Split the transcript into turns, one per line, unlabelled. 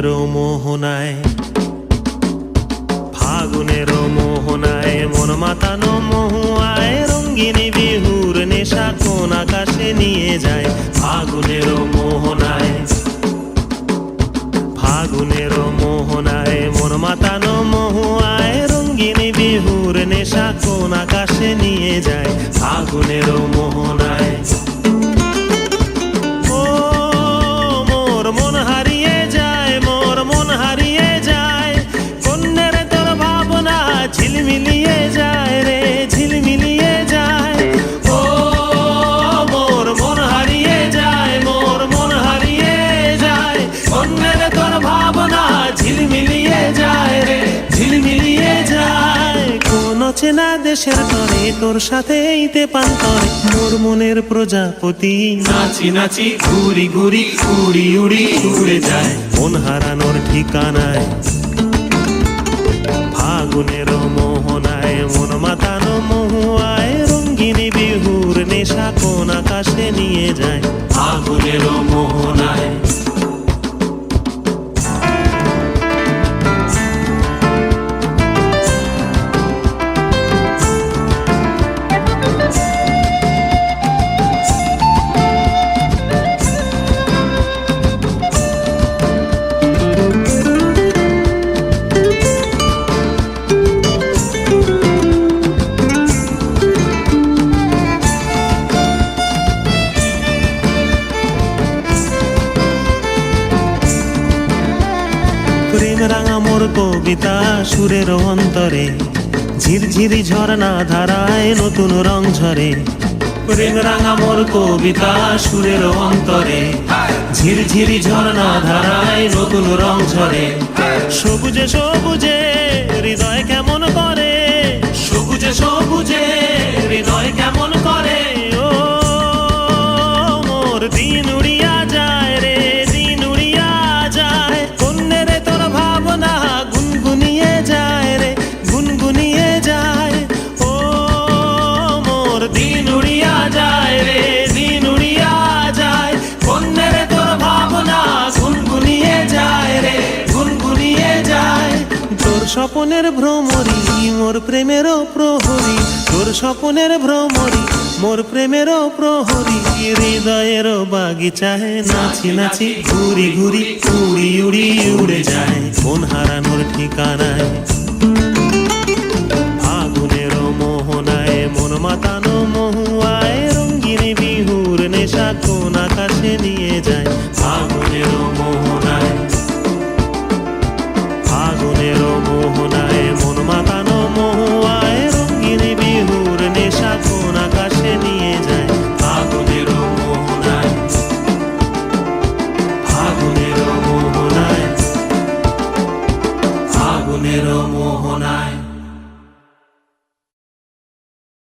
ফাগুনের মোহনায়, ফাগুনের মোহনায় মন মাতানো মহুয়ায় রঙ্গিনী বিহুর নেশা কোন আকাশে নিয়ে যায়। ফাগুনের মোহনায়, ফাগুনের মোহনায় মন মাতানো মহুয়ায় রঙ্গিনী বিহুর নেশা কোন আকাশে নিয়ে যায়। ফাগুনের মোহনায় ঝিলমিলিয়ে যায় রে, ঝিলমিলিয়ে যায়। ও মোর মন হারিয়ে যায়, মোর মন হারিয়ে যায়। অন্যের তোর ভাবনা ঝিলমিলিয়ে যায় রে, ঝিলমিলিয়ে যায়। কোন চেনা দেশের তরে তোর সাথে এইতে পান্তরে মোর মনের প্রজাপতি নাচি নাচি ঘুরি ঘুরি উড়ি উড়ি উড়ে যায় মন হারানোর ঠিকানায়। ফাগুনের মোহনায় মন মাতানো মহুয়ায় রঙ্গিনী বিহুর নেশা কোন আকাশে নিয়ে যায়। ফাগুনের মোহনায় প্রেম রাঙা মোর কবিতা সুরের অন্তরে ঝিরঝিরি ঝর্ণা ধারায় নতুন রং ঝরে। প্রেম রাঙা মোর কবিতা সুরের অন্তরে ঝিরঝিরি ঝর্ণা ধারায় নতুন রং ঝরে। সবুজে সবুজে হৃদয় কেমন করে, সবুজে সবুজে হৃদয় কেমন করে। ও মোর দিন উড়িয়া যায় রে, দিন উড়িয়া যায়। অন্যের তোর ভাবনা গুনগুনিয়ে যায় রে, গুনগুনিয়ে যায়। ও মোর দিন উড়িয়া যায় রে, দিন উড়িয়া যায়। অন্যের তোর ভাবনা গুনগুনিয়ে যায় রে, গুনগুনিয়ে যায়। তোর স্বপনের ভ্রমরি মোর প্রেমেরও প্রহরী, তোর স্বপনের ভ্রমরি মোর প্রেমেরও প্রহরী। হৃদয়ের বাগিচায় নাচি নাচি ঘুরি ঘুরি উড়ি উড়ি উড়ে যায় মন হারানোর ঠিকানায়।